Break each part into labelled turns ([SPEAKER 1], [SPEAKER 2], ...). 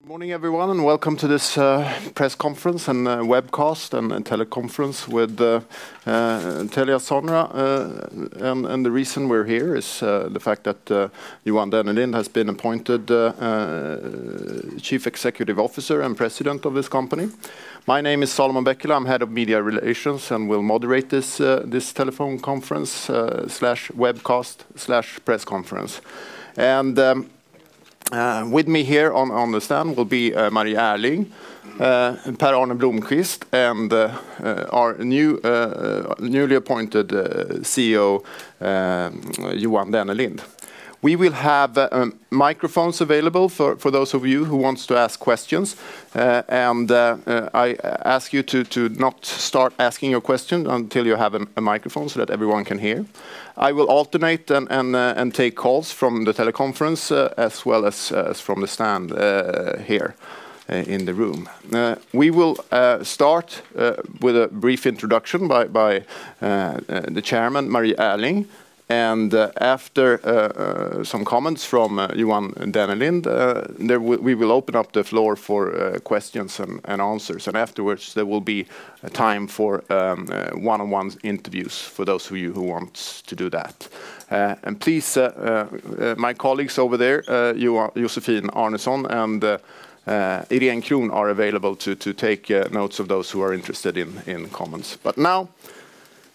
[SPEAKER 1] Good morning, everyone, and welcome to this press conference and webcast and teleconference with TeliaSonera. And the reason we're here is the fact that Johan Dennelind has been appointed Chief Executive Officer and President of this company. My name is Solomon Bekkela. I'm Head of Media Relations and will moderate this telephone conference slash webcast slash press conference. And with me here on the stand will be Marie Erling, Per-Arne Blomqvist, and our newly appointed CEO, Johan Dennelind. We will have microphones available for those of you who wants to ask questions. I ask you to not start asking your question until you have a microphone so that everyone can hear. I will alternate and take calls from the teleconference as well as from the stand here in the room. We will start with a brief introduction by the chairman, Marie Erling. And after some comments from Johan Dennelind, we will open up the floor for questions and answers. And afterwards, there will be a time for one-on-one interviews for those of you who want to do that. And please, my colleagues over there, Josefin Arnesson and Irene Kron are available to take notes of those who are interested in comments. But now,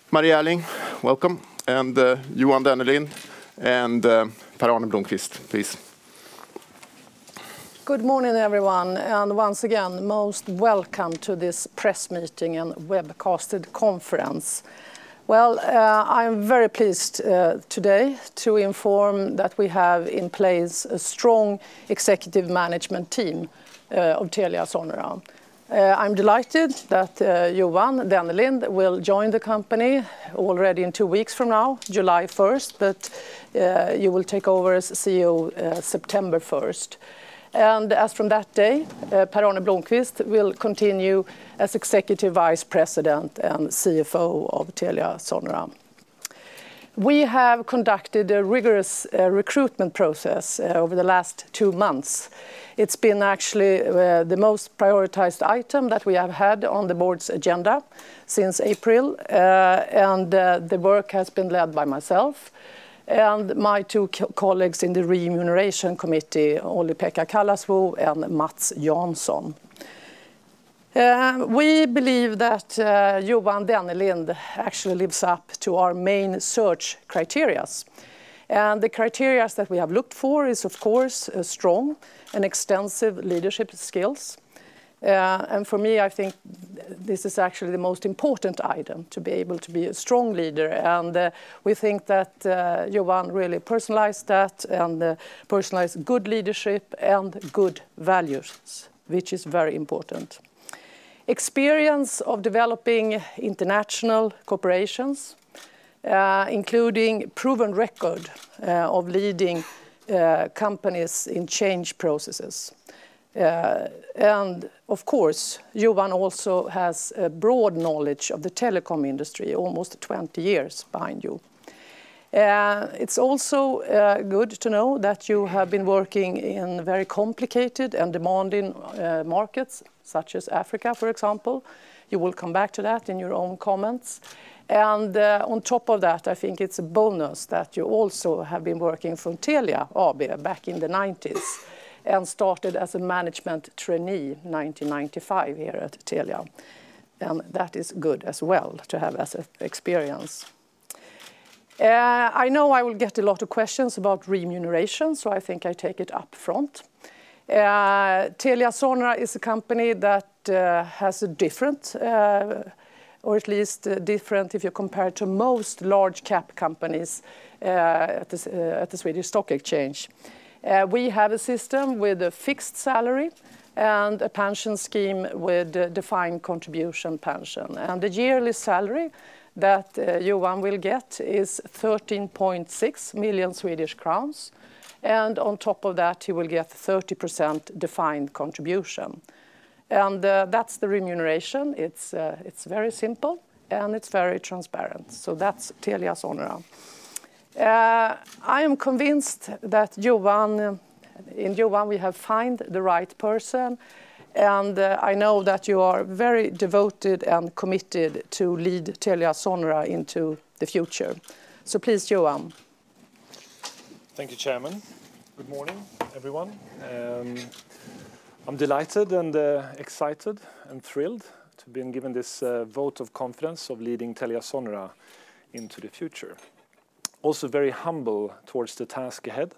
[SPEAKER 1] Marie Erling, welcome. And Johan Dennelind and Per-Arne Blomqvist, please.
[SPEAKER 2] Good morning, everyone, and once again, most welcome to this press meeting and webcasted conference. Well, I'm very pleased today to inform that we have in place a strong executive management team of TeliaSonera. I'm delighted that Johan Dennelind will join the company already in 2 weeks from now, July 1st, but you will take over as CEO September 1st. And as from that day, Per-Arne Blomqvist will continue as Executive Vice President and CFO of TeliaSonera. We have conducted a rigorous recruitment process over the last 2 months. It's been actually the most prioritized item that we have had on the board's agenda since April, and the work has been led by myself and my 2 colleagues in the Remuneration Committee, Olli-Pekka Kallasvuo and Mats Jansson. We believe that Johan Dennelind actually lives up to our main search criteria. And the criteria that we have looked for is, of course, strong and extensive leadership skills. And for me, I think this is actually the most important item, to be able to be a strong leader. And we think that Johan really personalized that and personalized good leadership and good values, which is very important. Experience of developing international corporations, including proven record of leading companies in change processes. And of course, Johan also has a broad knowledge of the telecom industry, almost 20 years behind you. It's also good to know that you have been working in very complicated and demanding markets, such as Africa, for example. You will come back to that in your own comments. And on top of that, I think it's a bonus that you also have been working from Telia AB back in the 90s and started as a management trainee in 1995 here at Telia. And that is good as well to have as an experience. I know I will get a lot of questions about remuneration, so I think I take it up front. TeliaSonera is a company that has a different, or at least different if you compare to most large cap companies at the Swedish Stock Exchange. We have a system with a fixed salary and a pension scheme with a defined contribution pension. And the yearly salary that Johan will get is 13.6 million Swedish crowns. And on top of that, he will get 30% defined contribution. And that's the remuneration. It's very simple and it's very transparent. So that's TeliaSonera. I am convinced that Johan in Johan we have found the right person, and I know that you are very devoted and committed to lead TeliaSonera into the future. So please, Johan.
[SPEAKER 3] Thank you, Chairman. Good morning, everyone. I'm delighted and excited and thrilled to have been given this vote of confidence of leading TeliaSonera into the future. Also very humble towards the task ahead,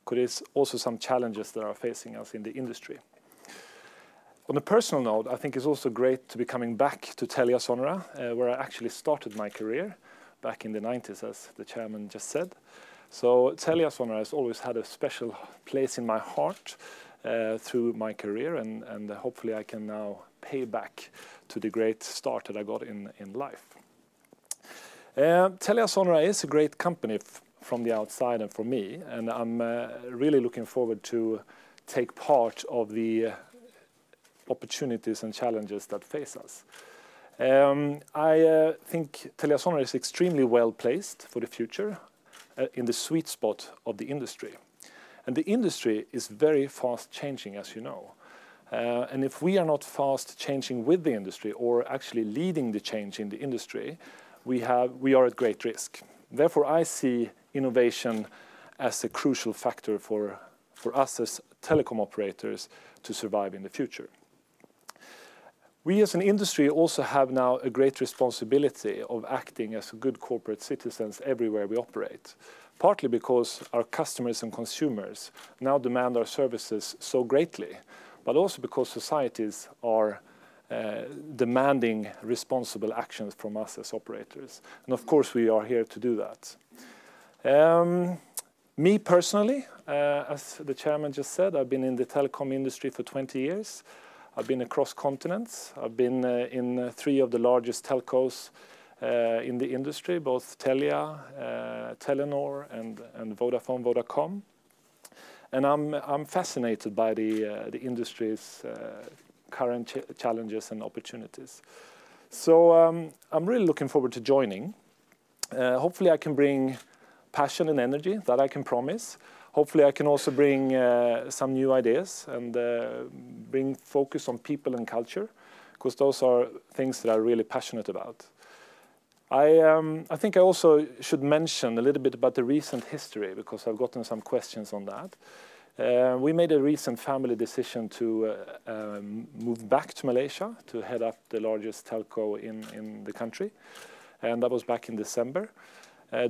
[SPEAKER 3] because there's also some challenges that are facing us in the industry. On a personal note, I think it's also great to be coming back to TeliaSonera, where I actually started my career back in the 90s, as the chairman just said. So TeliaSonera has always had a special place in my heart through my career, and hopefully I can now pay back to the great start that I got in life. TeliaSonera is a great company from the outside and for me, and I'm really looking forward to take part of the opportunities and challenges that face us. I think TeliaSonera is extremely well placed for the future in the sweet spot of the industry. And the industry is very fast changing, as you know. And if we are not fast changing with the industry or actually leading the change in the industry, we are at great risk. Therefore, I see innovation as a crucial factor for us as telecom operators to survive in the future. We as an industry also have now a great responsibility of acting as good corporate citizens everywhere we operate, partly because our customers and consumers now demand our services so greatly, but also because societies are demanding responsible actions from us as operators. And of course we are here to do that. Me personally, as the chairman just said, I've been in the telecom industry for 20 years. I've been across continents. I've been in 3 of the largest telcos in the industry, both Telia, Telenor, and Vodafone, Vodacom. And I'm fascinated by the industry's current challenges and opportunities. So I'm really looking forward to joining. Hopefully I can bring passion and energy that I can promise. Hopefully I can also bring some new ideas and bring focus on people and culture, because those are things that I'm really passionate about. I think I also should mention a little bit about the recent history, because I've gotten some questions on that. We made a recent family decision to move back to Malaysia to head up the largest telco in the country, and that was back in December.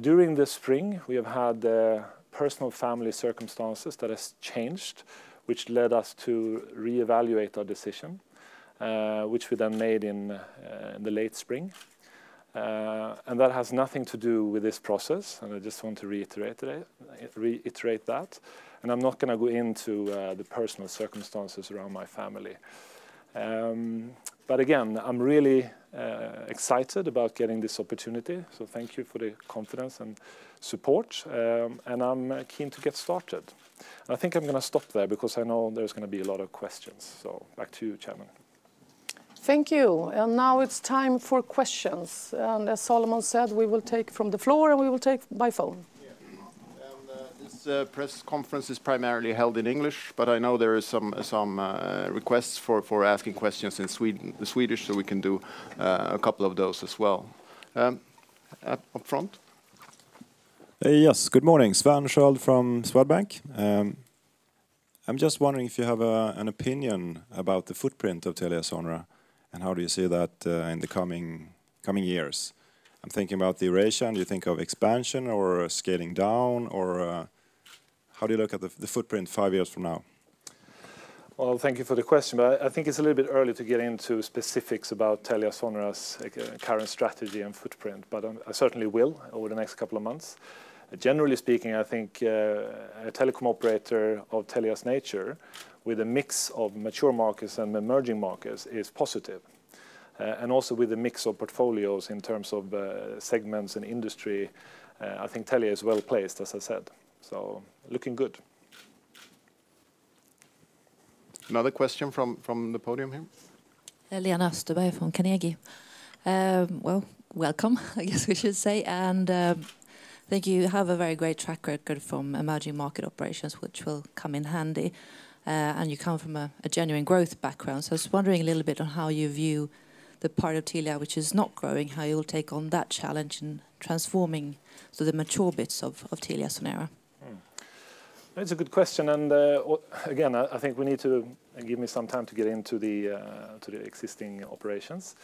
[SPEAKER 3] During the spring, we have had personal family circumstances that has changed, which led us to reevaluate our decision, which we then made in the late spring. And that has nothing to do with this process, and I just want to reiterate that. And I'm not going to go into the personal circumstances around my family. But again, I'm really excited about getting this opportunity, so thank you for the confidence and support, and I'm keen to get started. And I think I'm going to stop there, because I know there's going to be a lot of questions. So back to you, Chairman.
[SPEAKER 2] Thank you. And now it's time for questions. And as Solomon said, we will take from the floor and we will take by phone.
[SPEAKER 1] Yeah. And this press conference is primarily held in English, but I know there is some requests for asking questions in Swedish, so we can do a couple of those as well. Up front.
[SPEAKER 4] Yes, good morning. Sven Sköld from Swedbank. I'm just wondering if you have an opinion about the footprint of TeliaSonera, and how do you see that in the coming years? I'm thinking about the Eurasian. Do you think of expansion or scaling down, or how do you look at the footprint 5 years from now?
[SPEAKER 3] Well, thank you for the question, but I think it's a little bit early to get into specifics about TeliaSonera's current strategy and footprint, but I certainly will over the next couple of months. Generally speaking, I think a telecom operator of Telia's nature, with a mix of mature markets and emerging markets, is positive. And also with a mix of portfolios in terms of segments and industry, I think Telia is well placed, as I said. So looking good.
[SPEAKER 1] Another question from the podium here.
[SPEAKER 5] Lena Österberg from Carnegie. Well, welcome, I guess we should say. And I think you have a very great track record from emerging market operations, which will come in handy. And you come from a genuine growth background. So I was wondering a little bit on how you view the part of Telia which is not growing, how you will take on that challenge in transforming the mature bits of TeliaSonera.
[SPEAKER 3] It's a good question, and again, I think we need to give me some time to get into the existing operations.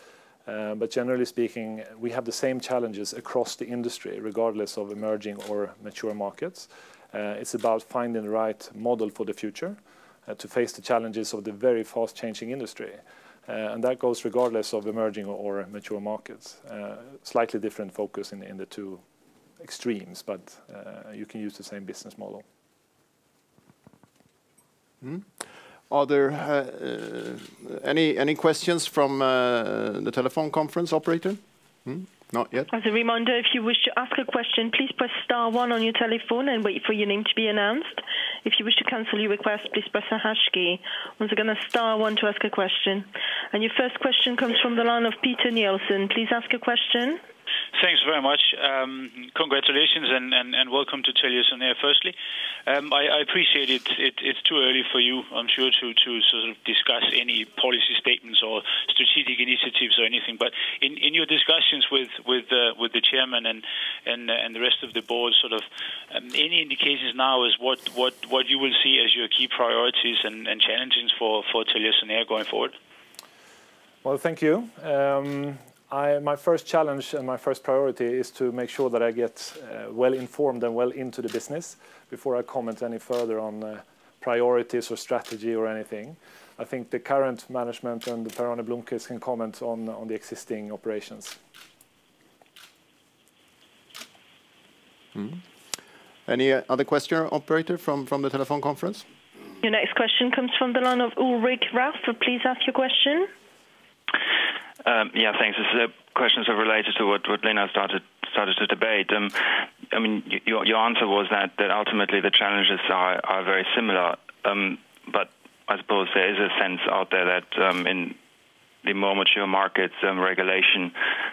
[SPEAKER 3] But generally speaking, we have the same challenges across the industry, regardless of emerging or mature markets. It's about finding the right model for the future to face the challenges of the very fast-changing industry. And that goes regardless of emerging or mature markets. Slightly different focus in the two extremes, but you can use the same business model.
[SPEAKER 1] Are there any questions from the telephone conference operator? Not yet.
[SPEAKER 6] As a reminder, if you wish to ask a question, please press star 1 on your telephone and wait for your name to be announced. If you wish to cancel your request, please press the hash key. Once again, that's star 1 to ask a question. And your first question comes from the line of Peter Nielsen. Please ask a question.
[SPEAKER 7] Thanks very much. Congratulations and welcome to TeliaSonera. Firstly, I appreciate it. It's too early for you, I'm sure, to sort of discuss any policy statements or strategic initiatives or anything. But in your discussions with the chairman and the rest of the board, sort of any indications now is what you will see as your key priorities and challenges for TeliaSonera going forward?
[SPEAKER 3] Well, thank you. My first challenge and my first priority is to make sure that I get well informed and well into the business before I comment any further on priorities or strategy or anything. I think the current management and the Per-Arne Blomqvist can comment on the existing operations.
[SPEAKER 1] Any other question, operator, from the telephone conference?
[SPEAKER 6] Your next question comes from the line of Ulrich Ralph. Please ask your question.
[SPEAKER 8] Yeah, thanks. This questions are related to what Lena started to debate. I mean, your answer was that ultimately the challenges are very similar. But I suppose there is a sense out there that in the more mature markets, regulation,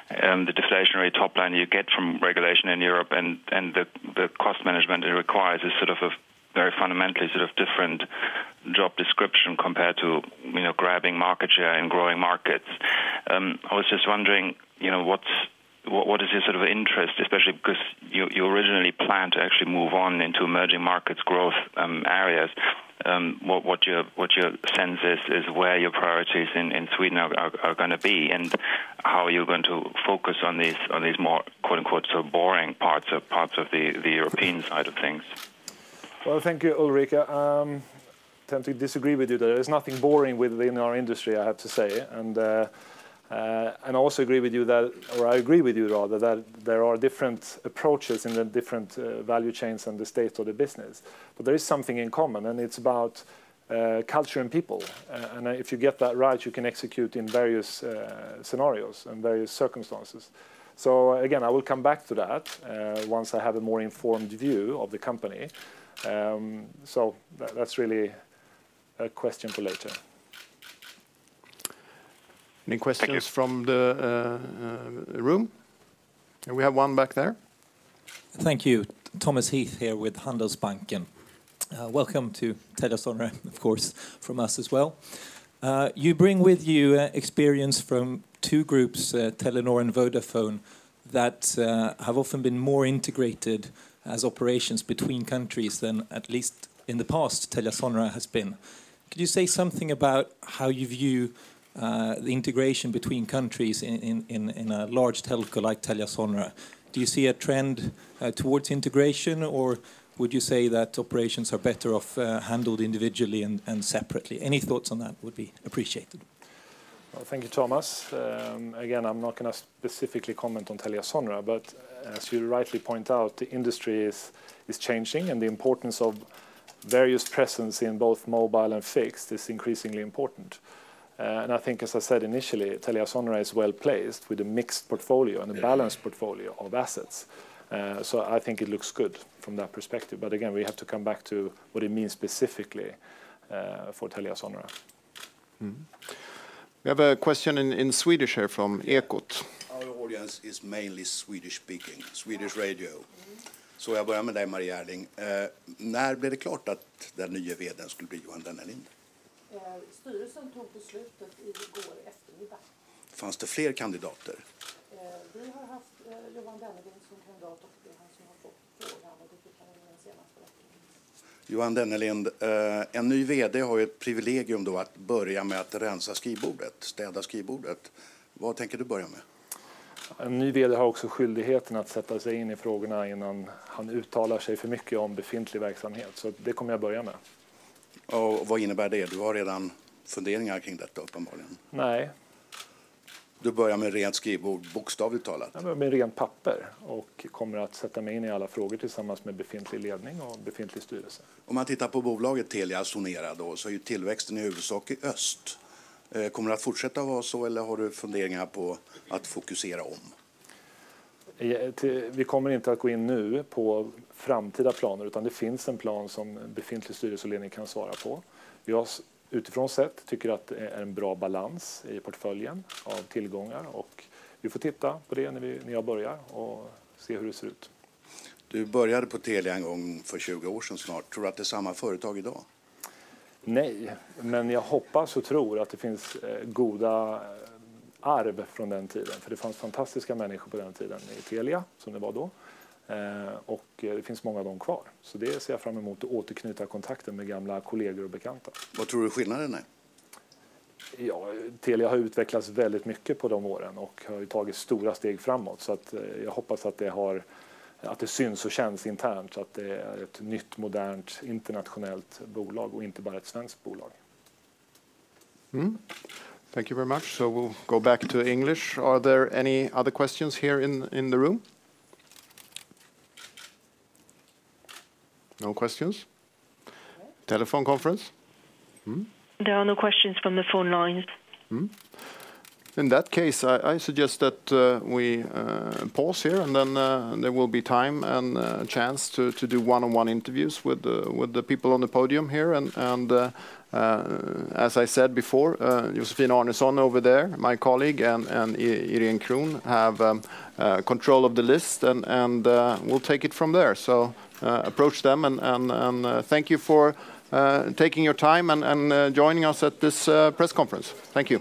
[SPEAKER 8] the deflationary top line you get from regulation in Europe and the cost management it requires is sort of a very fundamentally sort of different job description compared to, grabbing market share in growing markets. I was just wondering, what is your sort of interest, especially because you originally planned to actually move on into emerging markets growth areas. What your sense is where your priorities in Sweden are going to be, and how you're going to focus on these more quote unquote so boring parts of the European side of things.
[SPEAKER 3] Well, thank you, Ulrika. I tend to disagree with you. There is nothing boring within our industry, I have to say, and I also agree with you that there are different approaches in the different value chains and the state of the business. But there is something in common, and it's about culture and people. And if you get that right, you can execute in various scenarios and various circumstances. So again, I will come back to that once I have a more informed view of the company. So that's really a question for later.
[SPEAKER 1] Any questions from the room? We have one back there.
[SPEAKER 9] Thank you. Thomas Heath here with Handelsbanken. Welcome to TeliaSonera, of course, from us as well. You bring with you experience from two groups, Telenor and Vodafone, that have often been more integrated as operations between countries than, at least in the past, TeliaSonera has been. Could you say something about how you view the integration between countries in a large telco like TeliaSonera? Do you see a trend towards integration, or would you say that operations are better off handled individually and separately? Any thoughts on that would be appreciated.
[SPEAKER 3] Well, thank you, Thomas. Again, I'm not going to specifically comment on TeliaSonera, but as you rightly point out, the industry is changing, and the importance of various presence in both mobile and fixed is increasingly important. And I think, as I said initially, TeliaSonera is well placed with a mixed portfolio and a balanced portfolio of assets. So I think it looks good from that perspective. But again, we have to come back to what it means specifically for TeliaSonera.
[SPEAKER 1] We have a question in Swedish here from Ekot.
[SPEAKER 10] Our audience is mainly Swedish speaking, Swedish radio. Så jag börjar med dig, Maria Erling. När blev det klart att den nya vdn skulle bli Johan Dennelind?
[SPEAKER 2] Styrelsen tog beslutet igår eftermiddag.
[SPEAKER 10] Fanns det fler kandidater?
[SPEAKER 2] Vi har haft Johan Dennelind som kandidat och det är han som har fått frågan och det fick han i den senaste veckan.
[SPEAKER 10] Johan Dennelind, en ny vd har ju ett privilegium då att börja med att rensa skrivbordet, städa skrivbordet. Vad tänker du börja med?
[SPEAKER 3] En ny vd har också skyldigheten att sätta sig in i frågorna innan han uttalar sig för mycket om befintlig verksamhet. Så det kommer jag börja med.
[SPEAKER 10] Och vad innebär det? Du har redan funderingar kring detta uppenbarligen.
[SPEAKER 3] Nej.
[SPEAKER 10] Du börjar med rent skrivbord, bokstavligt talat?
[SPEAKER 3] Jag börjar med rent papper och kommer att sätta mig in i alla frågor tillsammans med befintlig ledning och befintlig styrelse.
[SPEAKER 10] Om man tittar på bolaget TeliaSonera då, så är ju tillväxten i huvudsak i öst. Kommer det att fortsätta vara så eller har du funderingar på att fokusera om?
[SPEAKER 3] Vi kommer inte att gå in nu på framtida planer utan det finns en plan som befintlig styrelseledning kan svara på. Jag utifrån sett tycker att det är en bra balans i portföljen av tillgångar och vi får titta på det när jag börjar och se hur det ser ut.
[SPEAKER 10] Du började på Telia en gång för 20 år sedan snart. Tror du att det är samma företag idag?
[SPEAKER 3] Nej, men jag hoppas och tror att det finns goda arv från den tiden. För det fanns fantastiska människor på den tiden i Telia, som det var då. Och det finns många av dem kvar. Så det ser jag fram emot att återknyta kontakten med gamla kollegor och bekanta.
[SPEAKER 10] Vad tror du skillnaden är?
[SPEAKER 3] Ja, Telia har utvecklats väldigt mycket på de åren och har tagit stora steg framåt. Så att jag hoppas att det syns och känns internt så att det är ett nytt, modernt, internationellt bolag och inte bara ett svenskt bolag.
[SPEAKER 1] Thank you very much. So we'll go back to English. Are there any other questions here in the room? No questions? Telephone conference?
[SPEAKER 6] There are no questions from the phone lines.
[SPEAKER 1] In that case, I suggest that we pause here, and then there will be time and chance to do one-on-one interviews with the people on the podium here. And as I said before, Josefin Arnesson over there, my colleague, and Irene Kroon have control of the list, and we'll take it from there. So approach them, and thank you for taking your time and joining us at this press conference. Thank you.